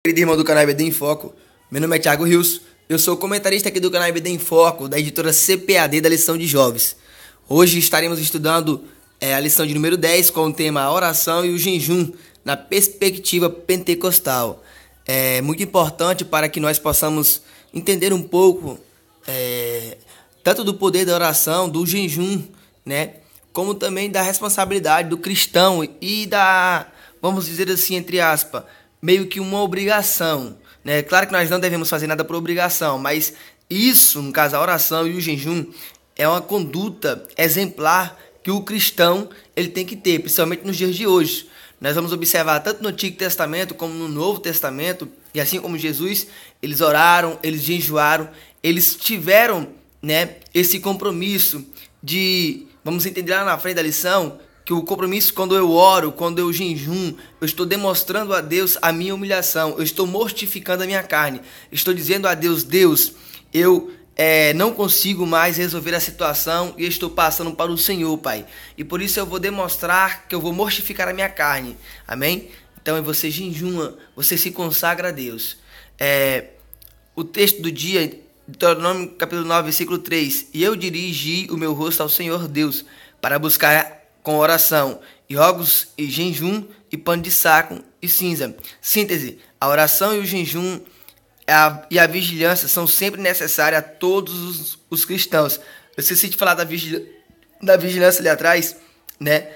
Querido irmão do canal EBD em Foco, meu nome é Thiago Rios, eu sou comentarista aqui do canal EBD em Foco, da editora CPAD da lição de jovens. Hoje estaremos estudando a lição de número 10 com o tema a oração e o jejum na perspectiva pentecostal. É muito importante para que nós possamos entender um pouco tanto do poder da oração, do jejum, né, como também da responsabilidade do cristão e da, vamos dizer assim, entre aspas, meio que uma obrigação, né? Claro que nós não devemos fazer nada por obrigação, mas isso, no caso a oração e o jejum, é uma conduta exemplar que o cristão ele tem que ter, principalmente nos dias de hoje. Nós vamos observar tanto no Antigo Testamento como no Novo Testamento, e assim como Jesus, eles oraram, eles jejuaram, eles tiveram, né, esse compromisso de, vamos entender lá na frente da lição, que o compromisso, quando eu oro, quando eu jejum, eu estou demonstrando a Deus a minha humilhação, eu estou mortificando a minha carne, estou dizendo a Deus, Deus, eu não consigo mais resolver a situação e estou passando para o Senhor, Pai. E por isso eu vou demonstrar que eu vou mortificar a minha carne, amém? Então você jejuma, você se consagra a Deus. O texto do dia, Deuteronômio capítulo 9, versículo 3, e eu dirigi o meu rosto ao Senhor Deus, para buscar com oração, e rogos e jejum, e pano de saco e cinza. Síntese: a oração e o jejum e a vigilância são sempre necessárias a todos os cristãos. Eu esqueci de falar da vigilância ali atrás, né?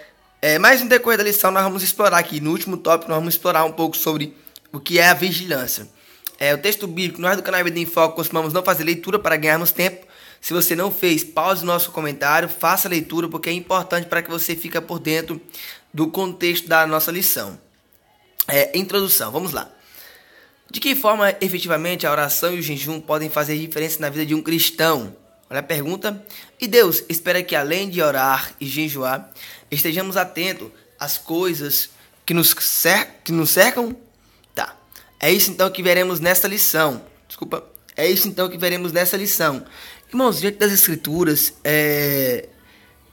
Mas no decorrer da lição nós vamos explorar aqui, no último tópico nós vamos explorar um pouco sobre o que é a vigilância. O texto bíblico, nós do canal EBD em Foco costumamos não fazer leitura para ganharmos tempo. Se você não fez, pause o nosso comentário, faça a leitura, porque é importante para que você fique por dentro do contexto da nossa lição. Introdução, vamos lá. De que forma, efetivamente, a oração e o jejum podem fazer diferença na vida de um cristão? Olha a pergunta. E Deus espera que, além de orar e jejuar, estejamos atentos às coisas que nos cercam? Tá. É isso, então, que veremos nesta lição. É isso, então, que veremos nessa lição. Irmãos, diante das Escrituras,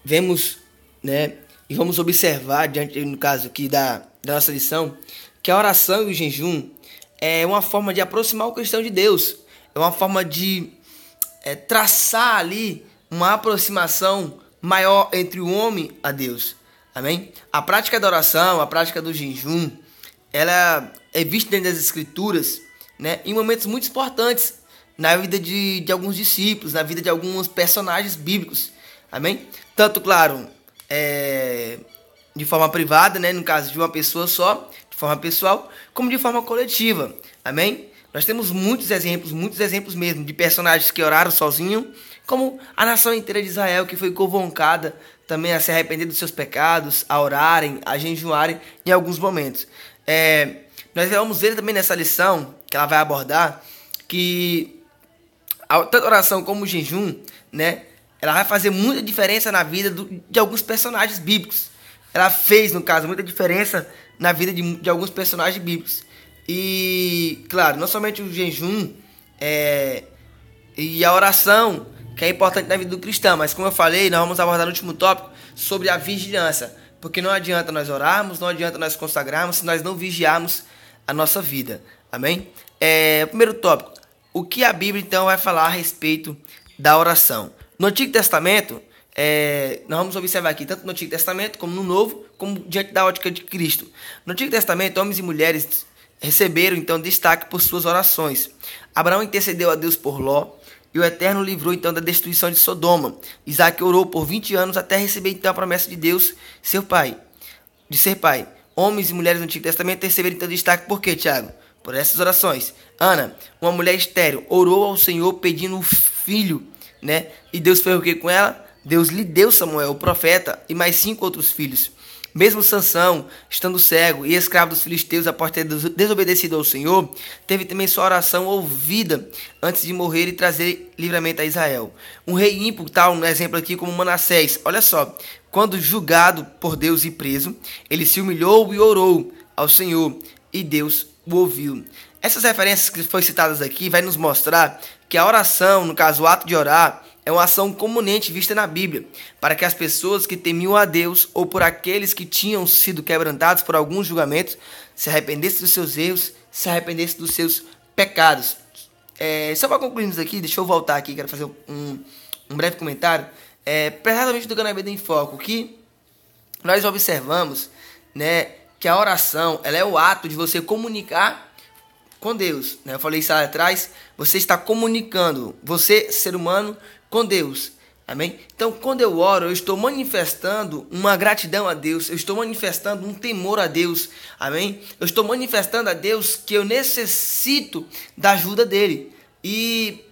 vemos, né, e vamos observar, diante, no caso aqui da nossa lição, que a oração e o jejum é uma forma de aproximar o cristão de Deus. É uma forma de traçar ali uma aproximação maior entre o homem a Deus. Amém? A prática da oração, a prática do jejum, ela é vista dentro das Escrituras, né, em momentos muito importantes na vida de alguns discípulos, na vida de alguns personagens bíblicos, amém? Tanto, claro, de forma privada, né, no caso de uma pessoa só, de forma pessoal, como de forma coletiva, amém? Nós temos muitos exemplos mesmo, de personagens que oraram sozinhos, como a nação inteira de Israel, que foi convocada também a se arrepender dos seus pecados, a orarem, a jejuarem em alguns momentos. Nós vamos ver também nessa lição, que ela vai abordar, que tanto a oração como o jejum, né, ela vai fazer muita diferença na vida de alguns personagens bíblicos. Ela fez, no caso, muita diferença na vida de alguns personagens bíblicos. E, claro, não somente o jejum e a oração, que é importante na vida do cristão, mas como eu falei, nós vamos abordar no último tópico sobre a vigilância. Porque não adianta nós orarmos, não adianta nós consagrarmos se nós não vigiarmos a nossa vida. Amém? O primeiro tópico. O que a Bíblia, então, vai falar a respeito da oração? No Antigo Testamento, nós vamos observar aqui, tanto no Antigo Testamento como no Novo, como diante da ótica de Cristo. No Antigo Testamento, homens e mulheres receberam, então, destaque por suas orações. Abraão intercedeu a Deus por Ló, e o Eterno livrou, então, da destruição de Sodoma. Isaac orou por 20 anos até receber, então, a promessa de Deus, seu pai, de ser pai. Homens e mulheres do Antigo Testamento receberam, então, destaque por quê, Tiago? Por essas orações. Ana, uma mulher estéril, orou ao Senhor pedindo um filho, né? E Deus fez o que com ela? Deus lhe deu Samuel, o profeta, e mais 5 outros filhos. Mesmo Sansão, estando cego e escravo dos filisteus após ter desobedecido ao Senhor, teve também sua oração ouvida antes de morrer e trazer livramento a Israel. Um rei ímpio, tal, um exemplo aqui como Manassés. Olha só, quando julgado por Deus e preso, ele se humilhou e orou ao Senhor, e Deus o ouviu. Essas referências que foram citadas aqui vai nos mostrar que a oração, no caso o ato de orar, é uma ação comunmente vista na Bíblia, para que as pessoas que temiam a Deus ou por aqueles que tinham sido quebrantados por alguns julgamentos se arrependesse dos seus erros, se arrependesse dos seus pecados. Só para concluirmos aqui, deixa eu voltar aqui, quero fazer um breve comentário. Precisamente do canal IBD em Foco, que nós observamos, né, que a oração, ela é o ato de você comunicar com Deus, né? Eu falei isso lá atrás, você está comunicando, você, ser humano, com Deus, amém? Então, quando eu oro, eu estou manifestando uma gratidão a Deus, eu estou manifestando um temor a Deus, amém? Eu estou manifestando a Deus que eu necessito da ajuda dele. E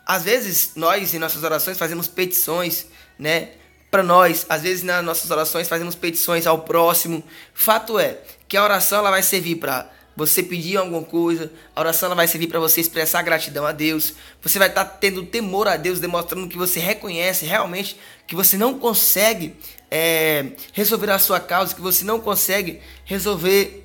às vezes nós em nossas orações fazemos petições, né, para nós. Às vezes nas nossas orações fazemos petições ao próximo. Fato é que a oração ela vai servir para você pedir alguma coisa, a oração ela vai servir para você expressar gratidão a Deus. Você vai estar tendo temor a Deus, demonstrando que você reconhece realmente que você não consegue resolver a sua causa, que você não consegue resolver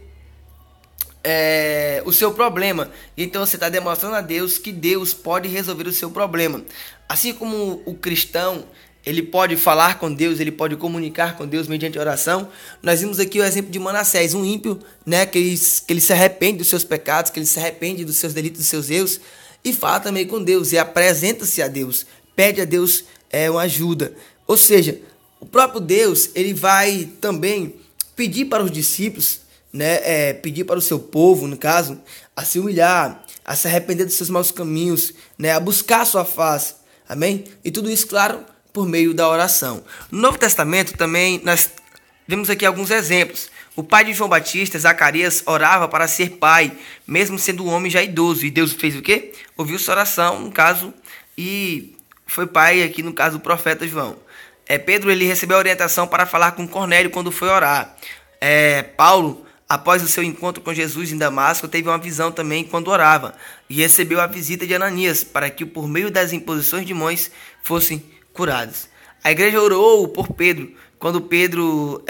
o seu problema. Então você está demonstrando a Deus que Deus pode resolver o seu problema. Assim como o cristão, ele pode falar com Deus, ele pode comunicar com Deus mediante oração. Nós vimos aqui o exemplo de Manassés, um ímpio, né, que ele se arrepende dos seus pecados, que ele se arrepende dos seus delitos, dos seus erros, e fala também com Deus, e apresenta-se a Deus, pede a Deus uma ajuda. Ou seja, o próprio Deus, ele vai também pedir para os discípulos, né, pedir para o seu povo, no caso, a se humilhar, a se arrepender dos seus maus caminhos, né, a buscar a sua face, amém? E tudo isso, claro, por meio da oração. No Novo Testamento também nós vemos aqui alguns exemplos. O pai de João Batista, Zacarias, orava para ser pai, mesmo sendo um homem já idoso. E Deus fez o quê? Ouviu sua oração, no caso, e foi pai aqui, no caso, do profeta João. Pedro, ele recebeu a orientação para falar com Cornélio quando foi orar. Paulo, após o seu encontro com Jesus em Damasco, teve uma visão também quando orava. E recebeu a visita de Ananias, para que por meio das imposições de mãos fossem curados. A igreja orou por Pedro, quando Pedro,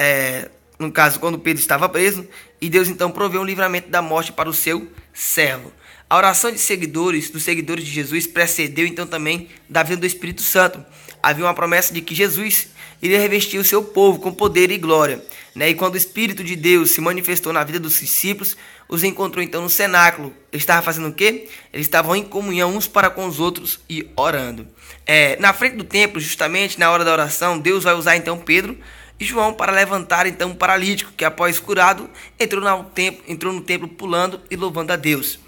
quando Pedro estava preso, e Deus então proveu um livramento da morte para o seu servo. A oração dos seguidores de Jesus precedeu então também da vinda do Espírito Santo. Havia uma promessa de que Jesus iria revestir o seu povo com poder e glória, né? E quando o Espírito de Deus se manifestou na vida dos discípulos, os encontrou então no cenáculo. Ele estava fazendo o quê? Eles estavam em comunhão uns para com os outros e orando. Na frente do templo, justamente na hora da oração, Deus vai usar então Pedro e João para levantar então um paralítico que, após curado, entrou no templo pulando e louvando a Deus.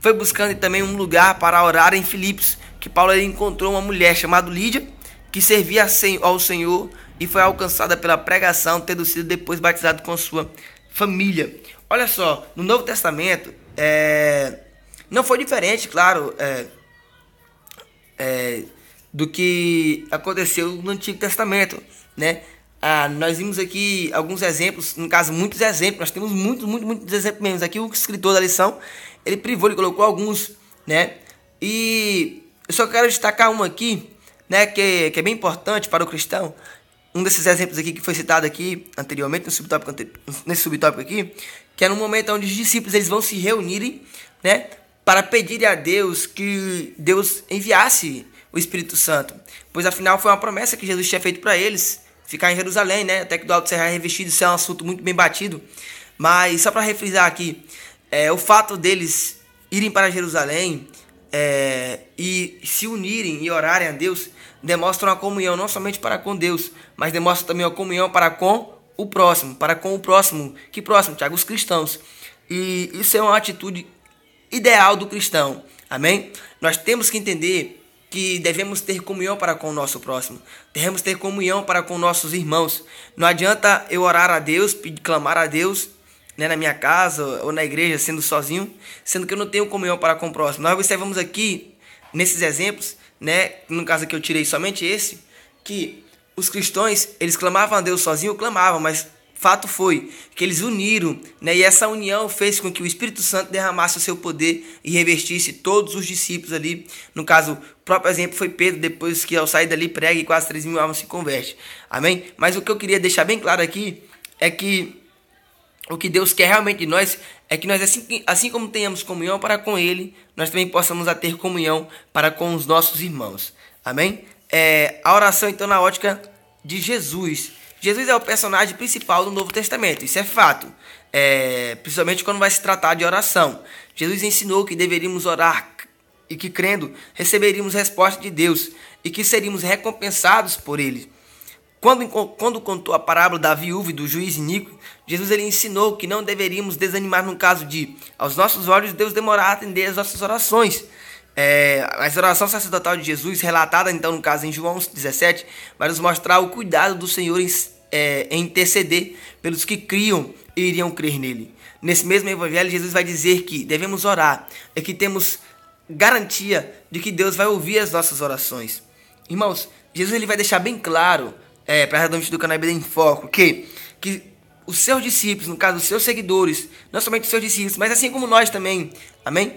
Foi buscando também um lugar para orar em Filipos, que Paulo ele encontrou uma mulher chamada Lídia, que servia ao Senhor e foi alcançada pela pregação, tendo sido depois batizado com sua família. Olha só, no Novo Testamento, não foi diferente, claro, do que aconteceu no Antigo Testamento, né? Nós vimos aqui alguns exemplos, no caso, muitos exemplos, nós temos muitos exemplos mesmo. Aqui o escritor da lição, ele colocou alguns, né? E eu só quero destacar um aqui, né, que é bem importante para o cristão. Um desses exemplos aqui que foi citado aqui anteriormente, nesse subtópico aqui, que é no momento onde os discípulos eles vão se reunirem, né, para pedir a Deus que Deus enviasse o Espírito Santo, pois afinal foi uma promessa que Jesus tinha feito para eles, ficar em Jerusalém, né, até que do alto será revestido. Isso é um assunto muito bem batido, mas só para refrisar aqui, o fato deles irem para Jerusalém e se unirem e orarem a Deus, demonstra uma comunhão não somente para com Deus, mas demonstra também uma comunhão para com o próximo. Que próximo, Tiago? Os cristãos. E isso é uma atitude ideal do cristão, amém? Nós temos que entender que devemos ter comunhão para com o nosso próximo, devemos ter comunhão para com nossos irmãos. Não adianta eu orar a Deus, clamar a Deus, né, na minha casa ou na igreja, sendo sozinho, sendo que eu não tenho comunhão para com o próximo. Nós observamos aqui, nesses exemplos, né, no caso aqui eu tirei somente esse, que os cristãos, eles clamavam a Deus sozinhos, clamavam, mas fato foi que eles uniram, né, e essa união fez com que o Espírito Santo derramasse o seu poder e revestisse todos os discípulos ali. No caso, o próprio exemplo foi Pedro, depois que ao sair dali prega e quase 3.000 almas se convertem. Amém? Mas o que eu queria deixar bem claro aqui é que o que Deus quer realmente de nós é que nós, assim como tenhamos comunhão para com Ele, nós também possamos ter comunhão para com os nossos irmãos. Amém? A oração, então, na ótica de Jesus. Jesus é o personagem principal do Novo Testamento, isso é fato. principalmente quando vai se tratar de oração. Jesus ensinou que deveríamos orar e que, crendo, receberíamos resposta de Deus e que seríamos recompensados por Ele. Quando contou a parábola da viúva e do juiz iníquo, Jesus ele ensinou que não deveríamos desanimar no caso de, aos nossos olhos, Deus demorar a atender as nossas orações. A oração sacerdotal de Jesus, relatada então no caso em João 17, vai nos mostrar o cuidado do Senhor em interceder pelos que criam e iriam crer nele. Nesse mesmo evangelho, Jesus vai dizer que devemos orar e que temos garantia de que Deus vai ouvir as nossas orações. Irmãos, Jesus ele vai deixar bem claro para a redondez do canal em Foco que os seus discípulos, no caso os seus seguidores, não somente os seus discípulos, mas assim como nós também, amém?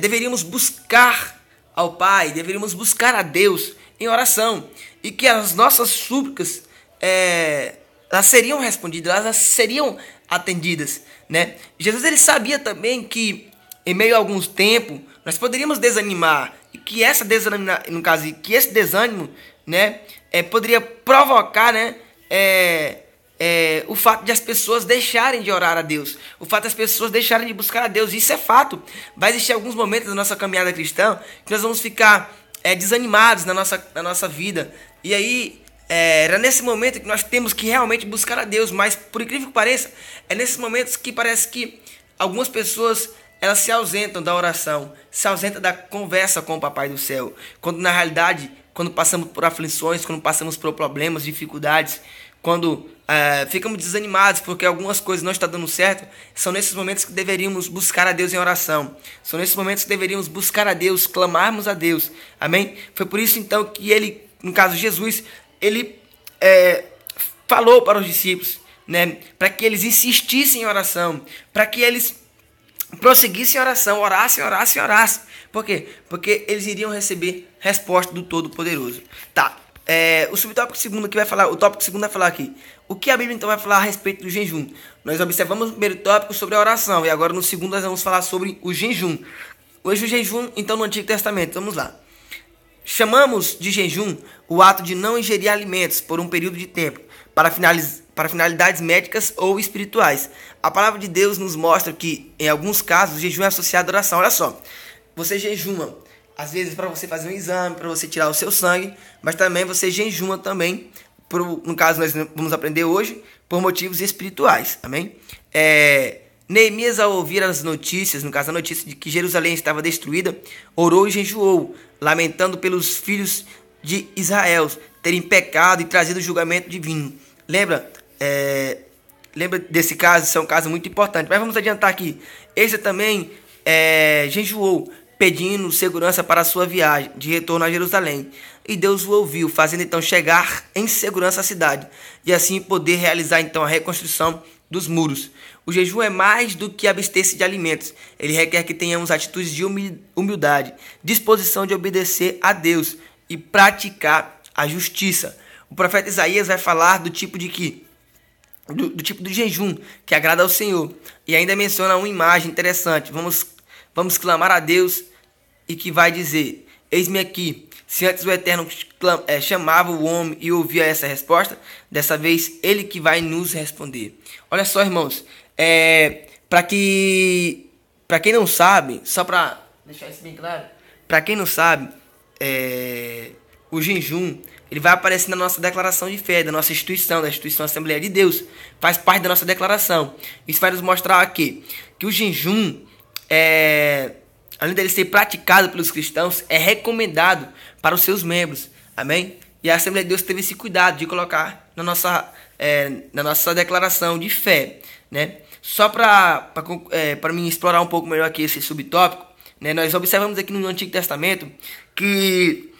Deveríamos buscar ao Pai, deveríamos buscar a Deus em oração e que as nossas súplicas elas seriam respondidas, elas seriam atendidas, né? Jesus ele sabia também que em meio a alguns tempos nós poderíamos desanimar e que esse desânimo, né, poderia provocar, né, o fato de as pessoas deixarem de orar a Deus, o fato das pessoas deixarem de buscar a Deus. Isso é fato. Vai existir alguns momentos da nossa caminhada cristã que nós vamos ficar desanimados na nossa vida. E aí era nesse momento que nós temos que realmente buscar a Deus. Mas por incrível que pareça, é nesses momentos que parece que algumas pessoas elas se ausentam da oração, se ausentam da conversa com o Papai do Céu, quando na realidade, quando passamos por aflições, quando passamos por problemas, dificuldades, quando ficamos desanimados porque algumas coisas não estão dando certo, são nesses momentos que deveríamos buscar a Deus em oração. São nesses momentos que deveríamos buscar a Deus, clamarmos a Deus. Amém? Foi por isso então que ele, no caso Jesus, ele falou para os discípulos, né, para que eles insistissem em oração, para que eles prosseguissem em oração, orassem. Por quê? Porque eles iriam receber resposta do Todo-Poderoso. Tá. O subtópico segundo que vai falar, o tópico segundo vai falar aqui. O que a Bíblia então vai falar a respeito do jejum? Nós observamos o primeiro tópico sobre a oração e agora no segundo nós vamos falar sobre o jejum. Hoje o jejum, então, no Antigo Testamento. Vamos lá. Chamamos de jejum o ato de não ingerir alimentos por um período de tempo para finalidades médicas ou espirituais. A palavra de Deus nos mostra que, em alguns casos, o jejum é associado à oração. Olha só, você jejuma, às vezes para você fazer um exame, para você tirar o seu sangue, mas também você jejuma também, no caso nós vamos aprender hoje, por motivos espirituais, amém? Neemias, ao ouvir as notícias, no caso a notícia de que Jerusalém estava destruída, orou e jejuou, lamentando pelos filhos de Israel terem pecado e trazido o julgamento divino. Lembra desse caso? Isso é um caso muito importante. Mas vamos adiantar aqui. Esse também jejuou, pedindo segurança para a sua viagem de retorno a Jerusalém. E Deus o ouviu, fazendo então chegar em segurança a cidade. E assim poder realizar então a reconstrução dos muros. O jejum é mais do que abster-se de alimentos. Ele requer que tenhamos atitudes de humildade, disposição de obedecer a Deus e praticar a justiça. O profeta Isaías vai falar do tipo de jejum que agrada ao Senhor. E ainda menciona uma imagem interessante. Vamos clamar a Deus e que vai dizer: eis-me aqui. Se antes o Eterno chamava o homem e ouvia essa resposta, dessa vez ele que vai nos responder. Olha só, irmãos. Para quem não sabe, só para deixar isso bem claro, para quem não sabe, o jejum ele vai aparecer na nossa declaração de fé, da nossa instituição, da instituição Assembleia de Deus. Faz parte da nossa declaração. Isso vai nos mostrar aqui que o jejum, além dele ser praticado pelos cristãos, é recomendado para os seus membros. Amém? E a Assembleia de Deus teve esse cuidado de colocar na nossa declaração de fé, né? Só para mim explorar um pouco melhor aqui esse subtópico, né? Nós observamos aqui no Antigo Testamento que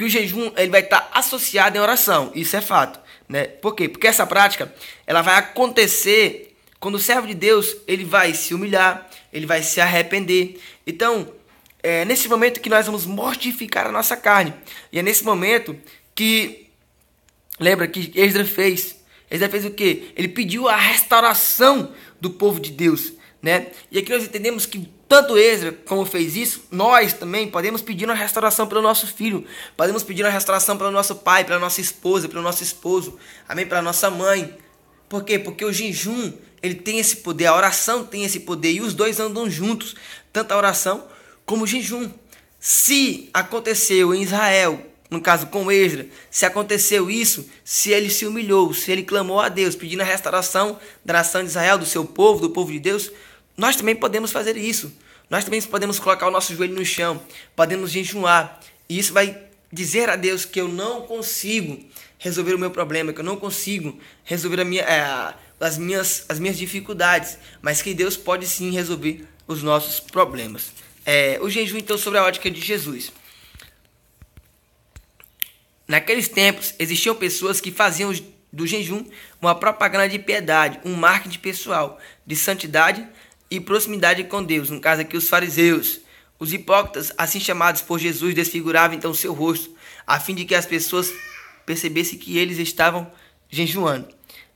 o jejum ele vai estar associado em oração. Isso é fato, né? Por quê? Porque essa prática ela vai acontecer quando o servo de Deus ele vai se humilhar, ele vai se arrepender. Então, é nesse momento que nós vamos mortificar a nossa carne. E é nesse momento que, lembra que Esdras fez o quê? Ele pediu a restauração do povo de Deus, né? E aqui nós entendemos que tanto Esdras como fez isso, nós também podemos pedir uma restauração pelo nosso filho, podemos pedir uma restauração pelo nosso pai, pela nossa esposa, pelo nosso esposo, amém? Pela nossa mãe. Por quê? Porque o jejum ele tem esse poder, a oração tem esse poder, e os dois andam juntos, tanto a oração como o jejum. Se aconteceu em Israel, no caso com Esdras, se aconteceu isso, se ele se humilhou, se ele clamou a Deus, pedindo a restauração da nação de Israel, do seu povo, do povo de Deus, nós também podemos fazer isso. Nós também podemos colocar o nosso joelho no chão, podemos jejuar, e isso vai dizer a Deus que eu não consigo resolver o meu problema, que eu não consigo resolver as minhas dificuldades, mas que Deus pode sim resolver os nossos problemas. O jejum, então, sobre a ótica de Jesus. Naqueles tempos, existiam pessoas que faziam do jejum uma propaganda de piedade, um marketing pessoal, de santidade e proximidade com Deus. No caso aqui, os fariseus. Os hipócritas, assim chamados por Jesus, desfiguravam então seu rosto, a fim de que as pessoas percebessem que eles estavam jejuando.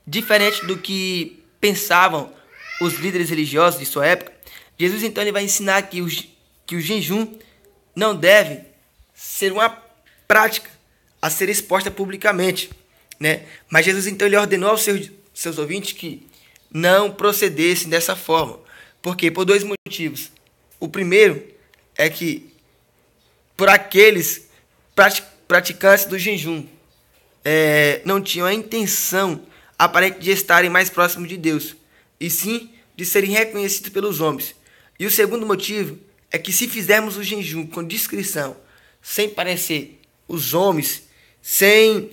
Diferente do que pensavam os líderes religiosos de sua época, Jesus então ele vai ensinar que o jejum não deve ser uma prática a ser exposta publicamente, né? Mas Jesus então ele ordenou aos seus ouvintes que não procedessem dessa forma. Por quê? Por dois motivos. O primeiro é que por aqueles praticantes do jejum não tinham a intenção aparente de estarem mais próximos de Deus, e sim de serem reconhecidos pelos homens. E o segundo motivo é que se fizermos o jejum com discrição, sem parecer os homens, sem,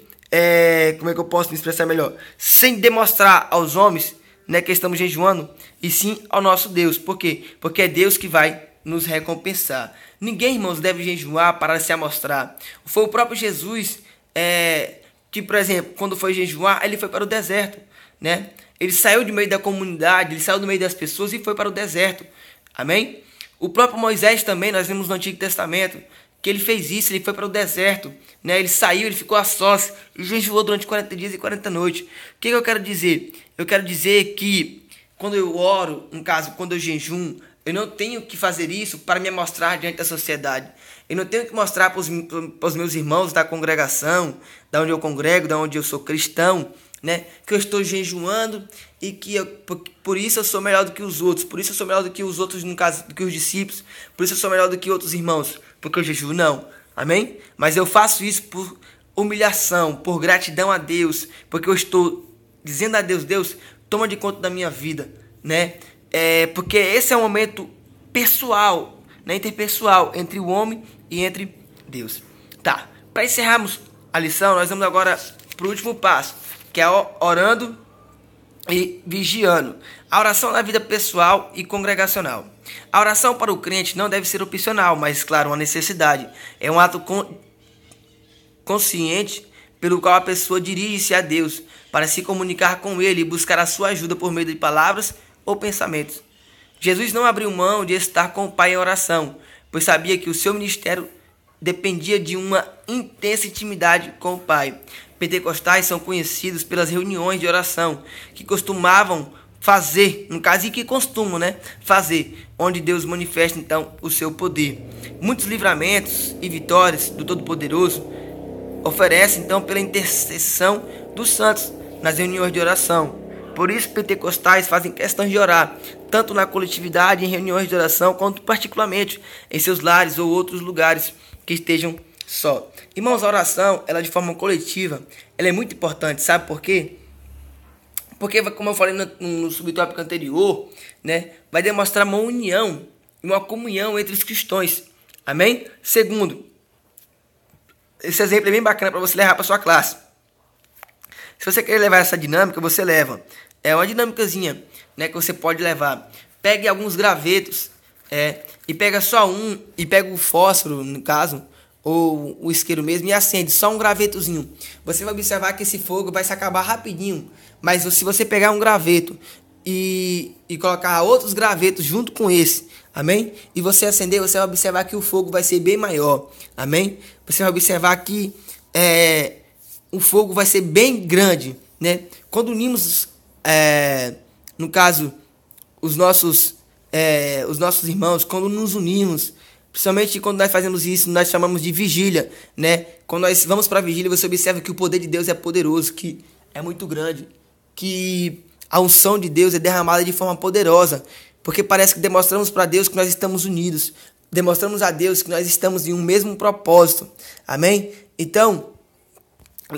como é que eu posso me expressar melhor? Sem demonstrar aos homens, né, que estamos jejuando, e sim ao nosso Deus. Por quê? Porque é Deus que vai nos recompensar. Ninguém, irmãos, deve jejuar para se amostrar. Foi o próprio Jesus que, por exemplo, quando foi jejuar, ele foi para o deserto, né? Ele saiu do meio da comunidade, ele saiu do meio das pessoas e foi para o deserto. Amém? O próprio Moisés também, nós vemos no Antigo Testamento, que ele fez isso, ele foi para o deserto, né? Ele saiu, ele ficou a sós e jejuou durante 40 dias e 40 noites. O que eu quero dizer? Eu quero dizer que quando eu oro, no caso, quando eu jejum, eu não tenho que fazer isso para me mostrar diante da sociedade. Eu não tenho que mostrar para os meus irmãos da congregação, da onde eu congrego, da onde eu sou cristão, né, que eu estou jejuando e que por isso eu sou melhor do que os outros, por isso eu sou melhor do que os outros, no caso, do que os discípulos, por isso eu sou melhor do que outros irmãos, porque eu jejuo, não, amém? Mas eu faço isso por humilhação, por gratidão a Deus, porque eu estou dizendo a Deus, Deus, toma de conta da minha vida, né? Porque esse é um momento pessoal, né, interpessoal, entre o homem e entre Deus. Tá, para encerrarmos a lição, nós vamos agora para o último passo, que é orando e vigiando. A oração na vida pessoal e congregacional. A oração para o crente não deve ser opcional, mas, claro, uma necessidade. É um ato consciente pelo qual a pessoa dirige-se a Deus para se comunicar com Ele e buscar a sua ajuda por meio de palavras ou pensamentos. Jesus não abriu mão de estar com o Pai em oração, pois sabia que o seu ministério dependia de uma intensa intimidade com o Pai. Pentecostais são conhecidos pelas reuniões de oração que costumavam fazer, no caso, e que costumam, né, fazer, onde Deus manifesta então o seu poder. Muitos livramentos e vitórias do Todo-Poderoso oferecem então pela intercessão dos santos nas reuniões de oração. Por isso, pentecostais fazem questão de orar, tanto na coletividade, em reuniões de oração, quanto particularmente em seus lares ou outros lugares que estejam só. Irmãos, a oração, ela de forma coletiva, ela é muito importante, sabe por quê? Porque, como eu falei no subtópico anterior, né, vai demonstrar uma união e uma comunhão entre os cristãos. Amém? Segundo, esse exemplo é bem bacana para você levar para sua classe. Se você quer levar essa dinâmica, você leva. É uma dinâmicazinha, né, que você pode levar. Pegue alguns gravetos, e pega só um, e pega o fósforo, no caso, ou o isqueiro mesmo, e acende só um gravetozinho. Você vai observar que esse fogo vai se acabar rapidinho. Mas se você pegar um graveto e colocar outros gravetos junto com esse, amém? E você acender, você vai observar que o fogo vai ser bem maior, amém? Você vai observar que o fogo vai ser bem grande, né? Quando unimos, no caso, os nossos irmãos, quando nos unimos, principalmente quando nós fazemos isso, nós chamamos de vigília, né? Quando nós vamos para a vigília, você observa que o poder de Deus é poderoso, que é muito grande, que A unção de Deus é derramada de forma poderosa, porque parece que demonstramos para Deus que nós estamos unidos. Demonstramos a Deus que nós estamos em um mesmo propósito. Amém? Então,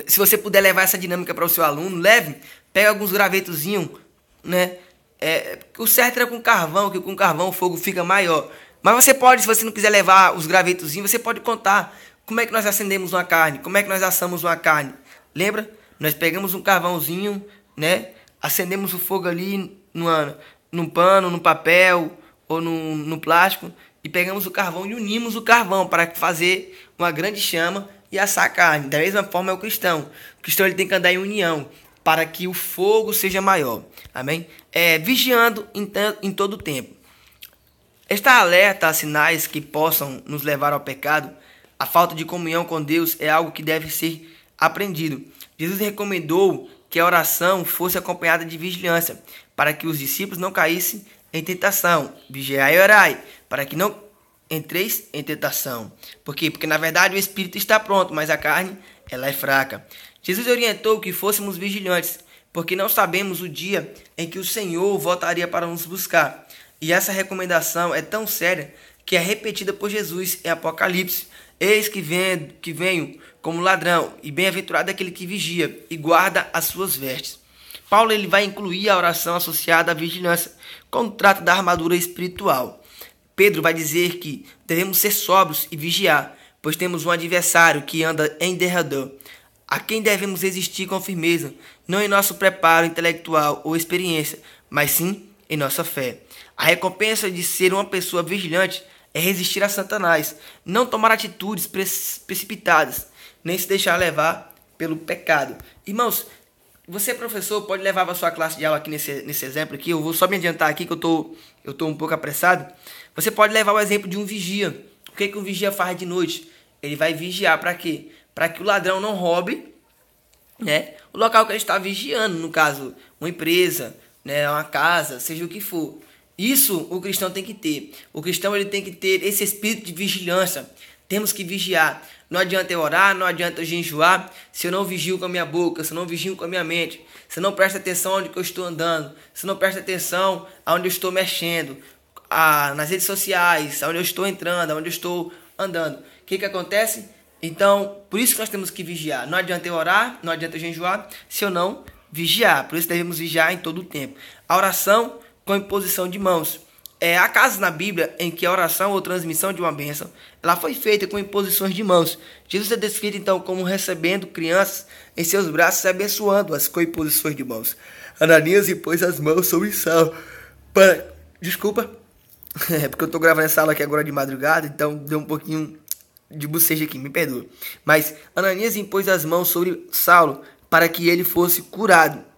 se você puder levar essa dinâmica para o seu aluno, leve, pega alguns gravetozinhos, né? O certo era com carvão, que com carvão o fogo fica maior. Mas você pode, se você não quiser levar os gravetozinhos, você pode contar como é que nós acendemos uma carne, como é que nós assamos uma carne. Lembra? Nós pegamos um carvãozinho, né? Acendemos o fogo ali num pano, num papel ou no plástico e pegamos o carvão e unimos o carvão para fazer uma grande chama e assar a carne. Da mesma forma é o cristão. O cristão ele tem que andar em união para que o fogo seja maior. Amém? Vigiando em todo o tempo. Estar alerta a sinais que possam nos levar ao pecado, a falta de comunhão com Deus é algo que deve ser aprendido. Jesus recomendou que a oração fosse acompanhada de vigilância, para que os discípulos não caíssem em tentação. Vigiai e orai, para que não entreis em tentação. Por quê? Porque na verdade o espírito está pronto, mas a carne ela é fraca. Jesus orientou que fôssemos vigilantes, porque não sabemos o dia em que o Senhor voltaria para nos buscar. E essa recomendação é tão séria que é repetida por Jesus em Apocalipse. Eis que venho como ladrão, e bem-aventurado é aquele que vigia e guarda as suas vestes. Paulo ele vai incluir a oração associada à vigilância, quando trata da armadura espiritual. Pedro vai dizer que devemos ser sóbrios e vigiar, pois temos um adversário que anda em derredor, a quem devemos resistir com firmeza, não em nosso preparo intelectual ou experiência, mas sim em nossa fé. A recompensa de ser uma pessoa vigilante é resistir a Satanás, não tomar atitudes precipitadas, nem se deixar levar pelo pecado. Irmãos, você, professor, pode levar para a sua classe de aula aqui nesse exemplo aqui. Eu vou só me adiantar aqui que eu tô um pouco apressado. Você pode levar o exemplo de um vigia. O que um vigia faz de noite? Ele vai vigiar para quê? Para que o ladrão não roube, né, o local que ele está vigiando, no caso, uma empresa, né, uma casa, seja o que for. Isso o cristão tem que ter. O cristão ele tem que ter esse espírito de vigilância. Temos que vigiar. Não adianta eu orar, não adianta eu jejuar se eu não vigio com a minha boca, se eu não vigio com a minha mente, se eu não presto atenção onde eu estou andando, se eu não presto atenção aonde eu estou mexendo, nas redes sociais, aonde eu estou entrando, aonde eu estou andando. O que acontece? Então, por isso que nós temos que vigiar. Não adianta eu orar, não adianta eu jejuar se eu não vigiar. Por isso devemos vigiar em todo o tempo. A oração com imposição de mãos. Há casos na Bíblia em que a oração ou transmissão de uma bênção ela foi feita com imposições de mãos. Jesus é descrito então como recebendo crianças em seus braços e abençoando-as com imposições de mãos. Ananias impôs as mãos sobre Saulo. Desculpa, é porque eu estou gravando essa aula aqui agora de madrugada, então deu um pouquinho de bocejo aqui, me perdoa. Mas Ananias impôs as mãos sobre Saulo para que ele fosse curado.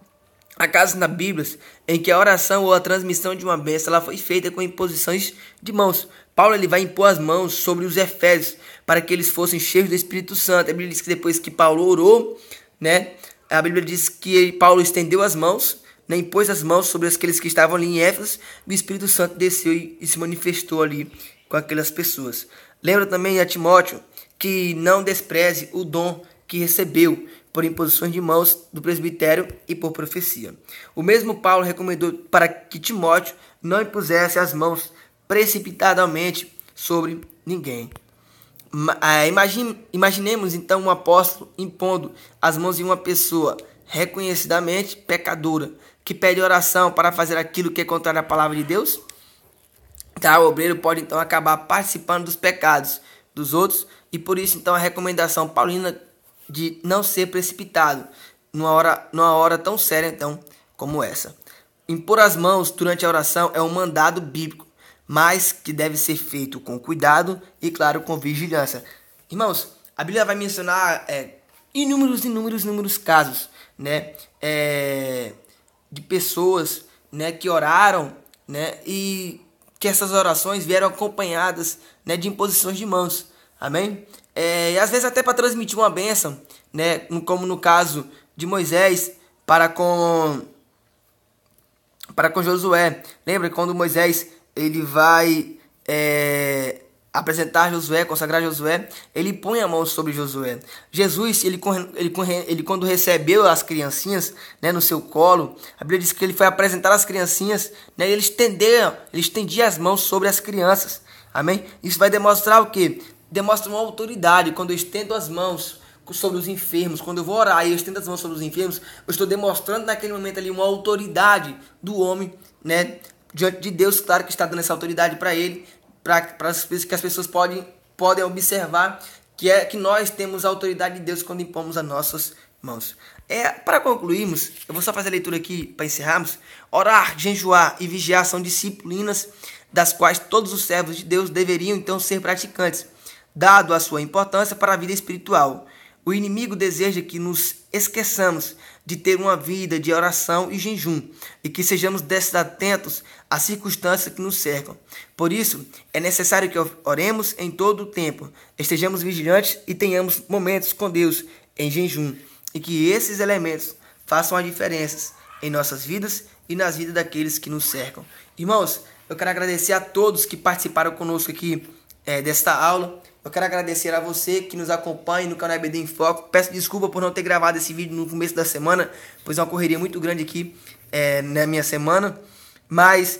Há casos na Bíblia em que a oração ou a transmissão de uma bênção ela foi feita com imposições de mãos. Paulo ele vai impor as mãos sobre os efésios para que eles fossem cheios do Espírito Santo. A Bíblia diz que depois que Paulo orou, né, a Bíblia diz que Paulo estendeu as mãos, né, impôs as mãos sobre aqueles que estavam ali em Éfeso, e o Espírito Santo desceu e se manifestou ali com aquelas pessoas. Lembra também a Timóteo que não despreze o dom que recebeu por imposições de mãos do presbitério e por profecia. O mesmo Paulo recomendou para que Timóteo não impusesse as mãos precipitadamente sobre ninguém. Imaginemos então um apóstolo impondo as mãos em uma pessoa reconhecidamente pecadora, que pede oração para fazer aquilo que é contrário à palavra de Deus. O obreiro pode então acabar participando dos pecados dos outros, e por isso então a recomendação paulina de não ser precipitado numa hora tão séria então como essa. Impor as mãos durante a oração é um mandado bíblico, mas que deve ser feito com cuidado e, claro, com vigilância. Irmãos, a Bíblia vai mencionar inúmeros casos, né, de pessoas, né, que oraram, né, e que essas orações vieram acompanhadas, né, de imposições de mãos. Amém? E às vezes até para transmitir uma bênção, né, como no caso de Moisés para com Josué. Lembra quando Moisés ele vai apresentar Josué, consagrar Josué, ele põe a mão sobre Josué. Jesus, ele quando recebeu as criancinhas, né, no seu colo, a Bíblia diz que ele foi apresentar as criancinhas, né, ele estendia as mãos sobre as crianças. Amém? Isso vai demonstrar o quê? Demonstra uma autoridade. Quando eu estendo as mãos sobre os enfermos, quando eu vou orar e eu estendo as mãos sobre os enfermos, eu estou demonstrando naquele momento ali uma autoridade do homem, né, diante de Deus, claro que está dando essa autoridade para ele, para que as pessoas podem observar que nós temos a autoridade de Deus quando impomos as nossas mãos. Para concluirmos, eu vou só fazer a leitura aqui para encerrarmos. Orar, jejuar e vigiar são disciplinas das quais todos os servos de Deus deveriam então ser praticantes, dado a sua importância para a vida espiritual. O inimigo deseja que nos esqueçamos de ter uma vida de oração e jejum e que sejamos desatentos às circunstâncias que nos cercam. Por isso, é necessário que oremos em todo o tempo, estejamos vigilantes e tenhamos momentos com Deus em jejum e que esses elementos façam a diferença em nossas vidas e nas vidas daqueles que nos cercam. Irmãos, eu quero agradecer a todos que participaram conosco aqui desta aula. Eu quero agradecer a você que nos acompanha no canal EBD em Foco. Peço desculpa por não ter gravado esse vídeo no começo da semana, pois é uma correria muito grande aqui na minha semana. Mas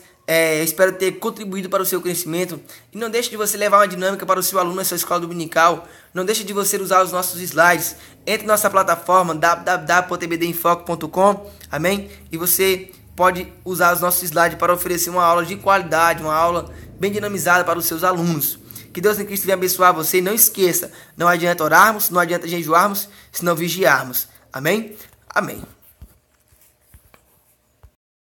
espero ter contribuído para o seu crescimento. E não deixe de você levar uma dinâmica para o seu aluno na sua escola dominical. Não deixe de você usar os nossos slides. Entre na nossa plataforma www.ebdinfoco.com. Amém? E você pode usar os nossos slides para oferecer uma aula de qualidade, uma aula bem dinamizada para os seus alunos. Que Deus em Cristo venha abençoar você. E não esqueça, não adianta orarmos, não adianta jejuarmos, se não vigiarmos. Amém? Amém.